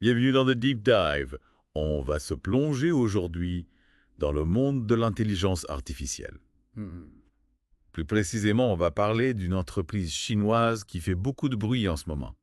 Bienvenue dans The Deep Dive. On va se plonger aujourd'hui dans le monde de l'intelligence artificielle. Plus précisément, on va parler d'une entreprise chinoise qui fait beaucoup de bruit en ce moment.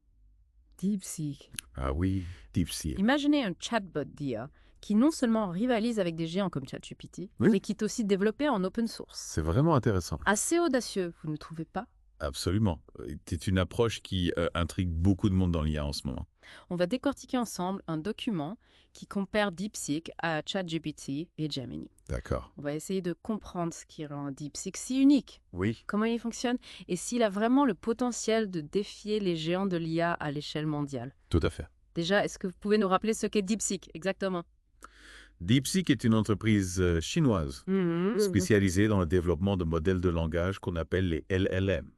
DeepSeek. Ah oui, DeepSeek. Imaginez un chatbot d'IA qui non seulement rivalise avec des géants comme ChatGPT, Oui. mais qui est aussi développé en open source. C'est vraiment intéressant. Assez audacieux, vous ne trouvez pas? Absolument. C'est une approche qui intrigue beaucoup de monde dans l'IA en ce moment. On va décortiquer ensemble un document qui compare DeepSeek à ChatGPT et Gemini. D'accord. On va essayer de comprendre ce qui rend DeepSeek si unique, Oui. comment il fonctionne et s'il a vraiment le potentiel de défier les géants de l'IA à l'échelle mondiale. Tout à fait. Déjà, est-ce que vous pouvez nous rappeler ce qu'est DeepSeek exactement? DeepSeek est une entreprise chinoise spécialisée dans le développement de modèles de langage qu'on appelle les LLM.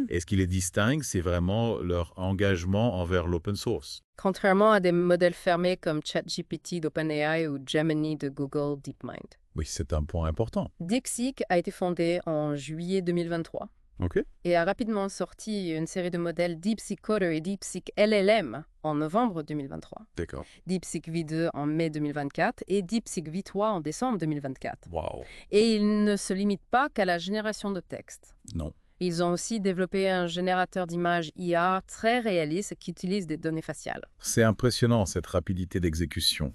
Et ce qui les distingue, c'est vraiment leur engagement envers l'open source. Contrairement à des modèles fermés comme ChatGPT d'OpenAI ou Gemini de Google DeepMind. Oui, c'est un point important. DeepSeek a été fondé en juillet 2023 OK. et a rapidement sorti une série de modèles DeepSeek Coder et DeepSeek LLM en novembre 2023, D'accord. DeepSeek V2 en mai 2024 et DeepSeek V3 en décembre 2024. Wow. Et ils ne se limitent pas qu'à la génération de texte. Non. Ils ont aussi développé un générateur d'images IA très réaliste qui utilise des données faciales. C'est impressionnant, cette rapidité d'exécution.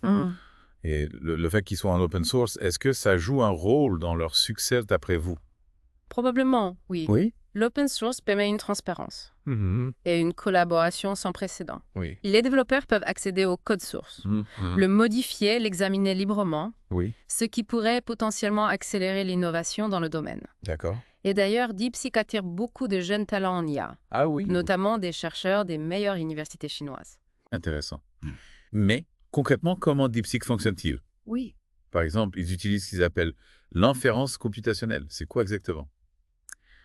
Et le fait qu'ils soient en open source, est-ce que ça joue un rôle dans leur succès d'après vous? Probablement, oui. Oui. L'open source permet une transparence et une collaboration sans précédent. Oui. Les développeurs peuvent accéder au code source, le modifier, l'examiner librement, Oui. ce qui pourrait potentiellement accélérer l'innovation dans le domaine. D'accord. Et d'ailleurs, DeepSeek attire beaucoup de jeunes talents en IA, Ah oui. notamment des chercheurs des meilleures universités chinoises. Intéressant. Mais, concrètement, comment DeepSeek fonctionne-t-il? Oui. Par exemple, ils utilisent ce qu'ils appellent l'inférence computationnelle. C'est quoi exactement?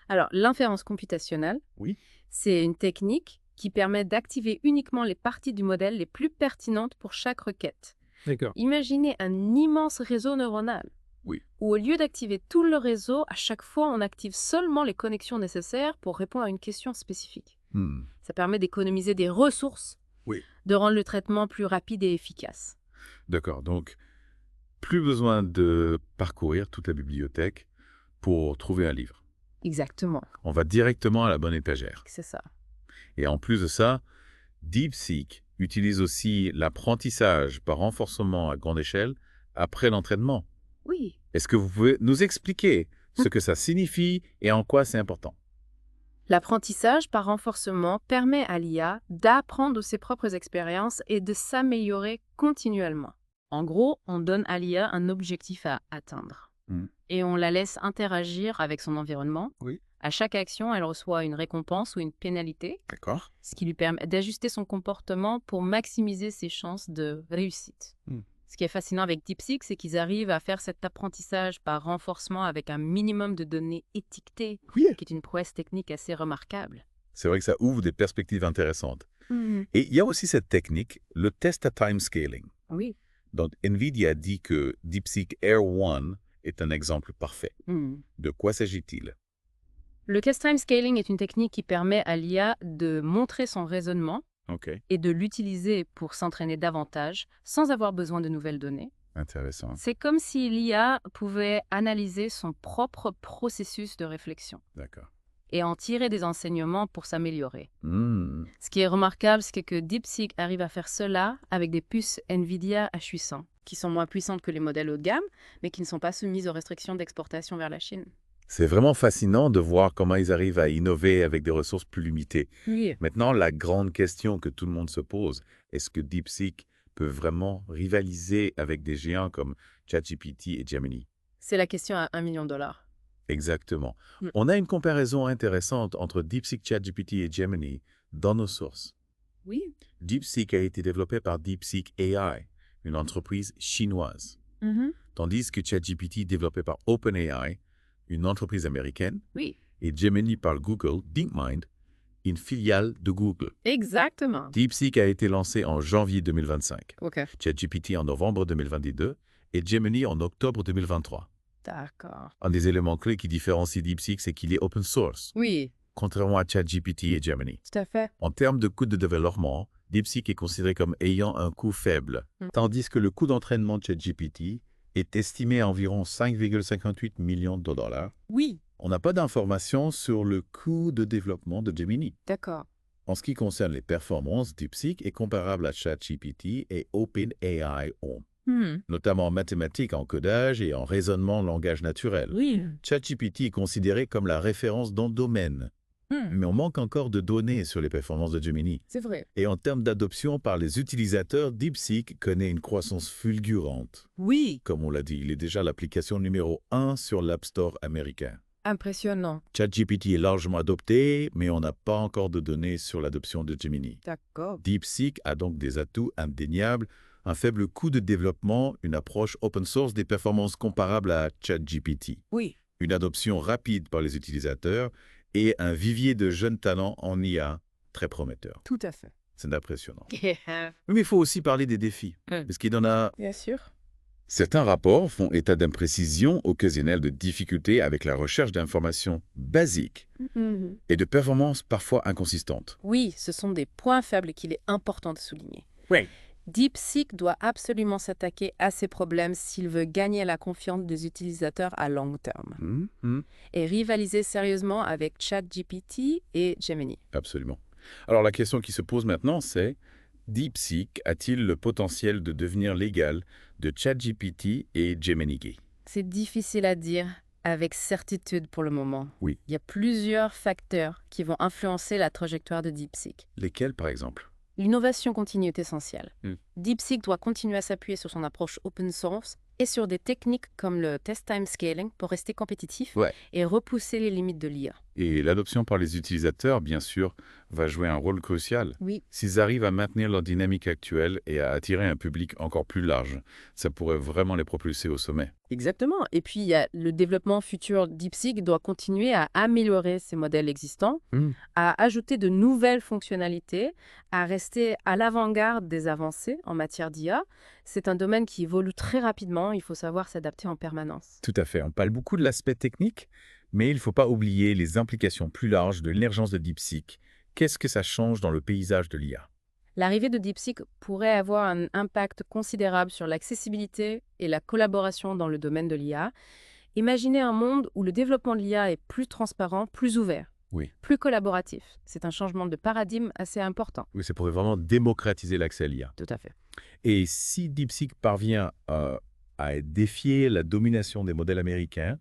Alors, l'inférence computationnelle, Oui. c'est une technique qui permet d'activer uniquement les parties du modèle les plus pertinentes pour chaque requête. D'accord. Imaginez un immense réseau neuronal, Oui. où au lieu d'activer tout le réseau, à chaque fois, on active seulement les connexions nécessaires pour répondre à une question spécifique. Ça permet d'économiser des ressources, Oui. de rendre le traitement plus rapide et efficace. D'accord. Donc, plus besoin de parcourir toute la bibliothèque pour trouver un livre. Exactement, On va directement à la bonne étagère. c'est ça. Et en plus de ça, DeepSeek utilise aussi l'apprentissage par renforcement à grande échelle après l'entraînement. Oui. Est-ce que vous pouvez nous expliquer ce que ça signifie et en quoi c'est important? L'apprentissage par renforcement permet à l'IA d'apprendre de ses propres expériences et de s'améliorer continuellement. En gros, on donne à l'IA un objectif à atteindre. Et on la laisse interagir avec son environnement. Oui. À chaque action, elle reçoit une récompense ou une pénalité, D'accord. ce qui lui permet d'ajuster son comportement pour maximiser ses chances de réussite. Ce qui est fascinant avec DeepSeek, c'est qu'ils arrivent à faire cet apprentissage par renforcement avec un minimum de données étiquetées, Oui. qui est une prouesse technique assez remarquable. C'est vrai que ça ouvre des perspectives intéressantes. Et il y a aussi cette technique, le test à time scaling. Oui. Donc, NVIDIA dit que DeepSeek Air 1 est un exemple parfait. De quoi s'agit-il? Le test time scaling est une technique qui permet à l'IA de montrer son raisonnement OK. et de l'utiliser pour s'entraîner davantage sans avoir besoin de nouvelles données. Intéressant. C'est comme si l'IA pouvait analyser son propre processus de réflexion D'accord. et en tirer des enseignements pour s'améliorer. Ce qui est remarquable, c'est que DeepSeek arrive à faire cela avec des puces NVIDIA H800, qui sont moins puissantes que les modèles haut de gamme, mais qui ne sont pas soumises aux restrictions d'exportation vers la Chine. C'est vraiment fascinant de voir comment ils arrivent à innover avec des ressources plus limitées. Oui. Maintenant, la grande question que tout le monde se pose, est-ce que DeepSeek peut vraiment rivaliser avec des géants comme ChatGPT et Gemini? C'est la question à $1 million. Exactement. On a une comparaison intéressante entre DeepSeek, ChatGPT et Gemini dans nos sources. Oui. DeepSeek a été développé par DeepSeek AI, une entreprise chinoise, tandis que ChatGPT est développé par OpenAI, une entreprise américaine, Oui. et Gemini par Google DeepMind, une filiale de Google. Exactement. DeepSeek a été lancé en janvier 2025, OK. ChatGPT en novembre 2022 et Gemini en octobre 2023. D'accord. Un des éléments clés qui différencie DeepSeek, c'est qu'il est open source, Oui, contrairement à ChatGPT et Gemini. tout à fait. En termes de coût de développement, DeepSeek est considéré comme ayant un coût faible, tandis que le coût d'entraînement de ChatGPT est estimé à environ 5,58 millions de dollars. Oui, On n'a pas d'informations sur le coût de développement de Gemini. d'accord. En ce qui concerne les performances, DeepSeek est comparable à ChatGPT et OpenAI ont, notamment en mathématiques, en codage et en raisonnement en langage naturel. Oui. ChatGPT est considéré comme la référence dans le domaine, mais on manque encore de données sur les performances de Gemini. C'est vrai. Et en termes d'adoption par les utilisateurs, DeepSeek connaît une croissance fulgurante. Oui. Comme on l'a dit, il est déjà l'application numéro 1 sur l'App Store américain. Impressionnant. ChatGPT est largement adopté, mais on n'a pas encore de données sur l'adoption de Gemini. D'accord. DeepSeek a donc des atouts indéniables, un faible coût de développement, une approche open source, des performances comparables à ChatGPT, Oui. une adoption rapide par les utilisateurs et un vivier de jeunes talents en IA très prometteur. Tout à fait. C'est impressionnant. Mais il faut aussi parler des défis, parce qu'il en a. Bien sûr. Certains rapports font état d'imprécisions occasionnelles, de difficultés avec la recherche d'informations basiques et de performances parfois inconsistantes. Oui, ce sont des points faibles qu'il est important de souligner. Oui. DeepSeek doit absolument s'attaquer à ces problèmes s'il veut gagner la confiance des utilisateurs à long terme et rivaliser sérieusement avec ChatGPT et Gemini. Absolument. Alors la question qui se pose maintenant, c'est DeepSeek a-t-il le potentiel de devenir l'égal de ChatGPT et Gemini? C'est difficile à dire avec certitude pour le moment. Oui. Il y a plusieurs facteurs qui vont influencer la trajectoire de DeepSeek. Lesquels, par exemple? L'innovation continue est essentielle. Mm. DeepSeek doit continuer à s'appuyer sur son approche open source et sur des techniques comme le test time scaling pour rester compétitif et repousser les limites de l'IA. Et l'adoption par les utilisateurs, bien sûr, va jouer un rôle crucial. Oui. S'ils arrivent à maintenir leur dynamique actuelle et à attirer un public encore plus large, ça pourrait vraiment les propulser au sommet. Exactement. Et puis, il y a le développement futur DeepSeek doit continuer à améliorer ses modèles existants, à ajouter de nouvelles fonctionnalités, à rester à l'avant-garde des avancées en matière d'IA. C'est un domaine qui évolue très rapidement. Il faut savoir s'adapter en permanence. Tout à fait. On parle beaucoup de l'aspect technique, mais il ne faut pas oublier les implications plus larges de l'émergence de DeepSeek. Qu'est-ce que ça change dans le paysage de l'IA? L'arrivée de DeepSeek pourrait avoir un impact considérable sur l'accessibilité et la collaboration dans le domaine de l'IA. Imaginez un monde où le développement de l'IA est plus transparent, plus ouvert, plus collaboratif. C'est un changement de paradigme assez important. Oui, ça pourrait vraiment démocratiser l'accès à l'IA. Tout à fait. Et si DeepSeek parvient à défier la domination des modèles américains,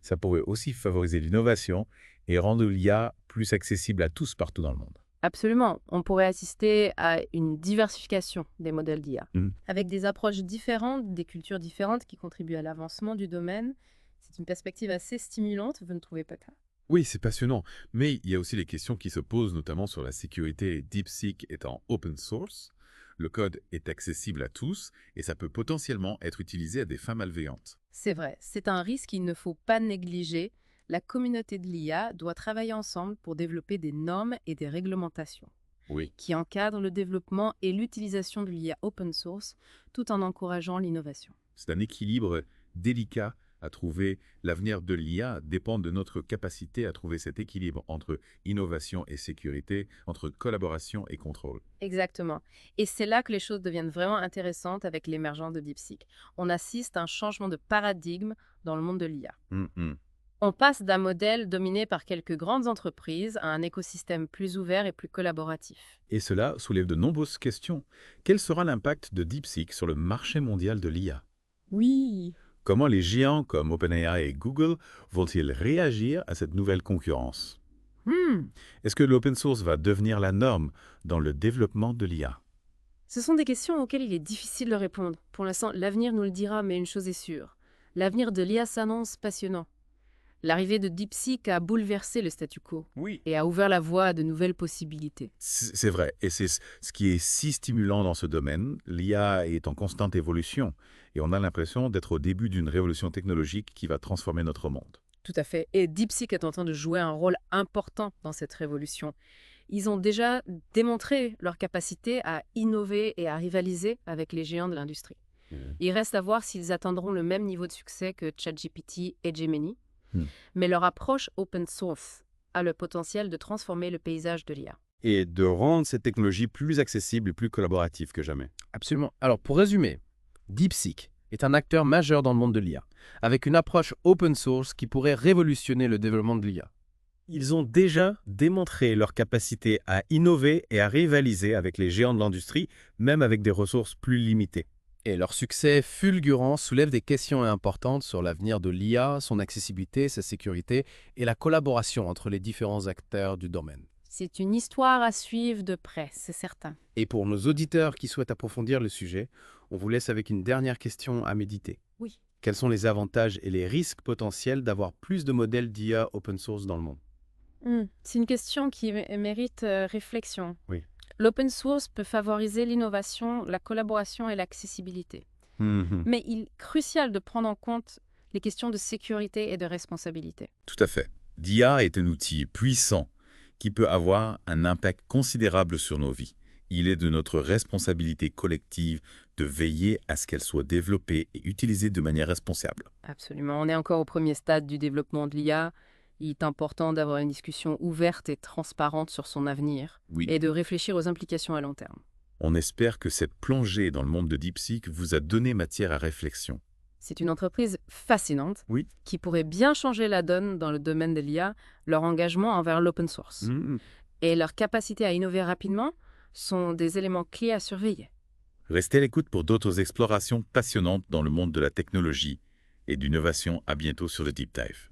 ça pourrait aussi favoriser l'innovation et rendre l'IA plus accessible à tous partout dans le monde. Absolument. On pourrait assister à une diversification des modèles d'IA, avec des approches différentes, des cultures différentes qui contribuent à l'avancement du domaine. C'est une perspective assez stimulante, vous ne trouvez pas ça? Oui, c'est passionnant. Mais il y a aussi les questions qui se posent, notamment sur la sécurité. DeepSeek étant open source, le code est accessible à tous et ça peut potentiellement être utilisé à des fins malveillantes. C'est vrai, c'est un risque qu'il ne faut pas négliger. La communauté de l'IA doit travailler ensemble pour développer des normes et des réglementations qui encadrent le développement et l'utilisation de l'IA open source tout en encourageant l'innovation. C'est un équilibre délicat à trouver. L'avenir de l'IA dépend de notre capacité à trouver cet équilibre entre innovation et sécurité, entre collaboration et contrôle. Exactement. Et c'est là que les choses deviennent vraiment intéressantes avec l'émergence de DeepSeek. On assiste à un changement de paradigme dans le monde de l'IA. On passe d'un modèle dominé par quelques grandes entreprises à un écosystème plus ouvert et plus collaboratif. Et cela soulève de nombreuses questions. Quel sera l'impact de DeepSeek sur le marché mondial de l'IA? Oui. Comment les géants comme OpenAI et Google vont-ils réagir à cette nouvelle concurrence? Est-ce que l'open source va devenir la norme dans le développement de l'IA? Ce sont des questions auxquelles il est difficile de répondre. Pour l'instant, l'avenir nous le dira, mais une chose est sûre. L'avenir de l'IA s'annonce passionnant. L'arrivée de DeepSeek a bouleversé le statu quo et a ouvert la voie à de nouvelles possibilités. C'est vrai, et c'est ce qui est si stimulant dans ce domaine. L'IA est en constante évolution et on a l'impression d'être au début d'une révolution technologique qui va transformer notre monde. Tout à fait. Et DeepSeek est en train de jouer un rôle important dans cette révolution. Ils ont déjà démontré leur capacité à innover et à rivaliser avec les géants de l'industrie. Il reste à voir s'ils atteindront le même niveau de succès que ChatGPT et Gemini. Mais leur approche open source a le potentiel de transformer le paysage de l'IA. et de rendre cette technologie plus accessible et plus collaborative que jamais. Absolument. Alors, pour résumer, DeepSeek est un acteur majeur dans le monde de l'IA, avec une approche open source qui pourrait révolutionner le développement de l'IA. Ils ont déjà démontré leur capacité à innover et à rivaliser avec les géants de l'industrie, même avec des ressources plus limitées. Et leur succès fulgurant soulève des questions importantes sur l'avenir de l'IA, son accessibilité, sa sécurité et la collaboration entre les différents acteurs du domaine. C'est une histoire à suivre de près, c'est certain. Et pour nos auditeurs qui souhaitent approfondir le sujet, on vous laisse avec une dernière question à méditer. Oui. Quels sont les avantages et les risques potentiels d'avoir plus de modèles d'IA open source dans le monde? C'est une question qui mérite réflexion. Oui. L'open source peut favoriser l'innovation, la collaboration et l'accessibilité. Mais il est crucial de prendre en compte les questions de sécurité et de responsabilité. Tout à fait. L'IA est un outil puissant qui peut avoir un impact considérable sur nos vies. Il est de notre responsabilité collective de veiller à ce qu'elle soit développée et utilisée de manière responsable. Absolument. On est encore au premier stade du développement de l'IA. Il est important d'avoir une discussion ouverte et transparente sur son avenir Oui. et de réfléchir aux implications à long terme. On espère que cette plongée dans le monde de DeepSeek vous a donné matière à réflexion. C'est une entreprise fascinante Oui. qui pourrait bien changer la donne dans le domaine de l'IA. Leur engagement envers l'open source et leur capacité à innover rapidement sont des éléments clés à surveiller. Restez à l'écoute pour d'autres explorations passionnantes dans le monde de la technologie et d'innovation. À bientôt sur le Deep Dive.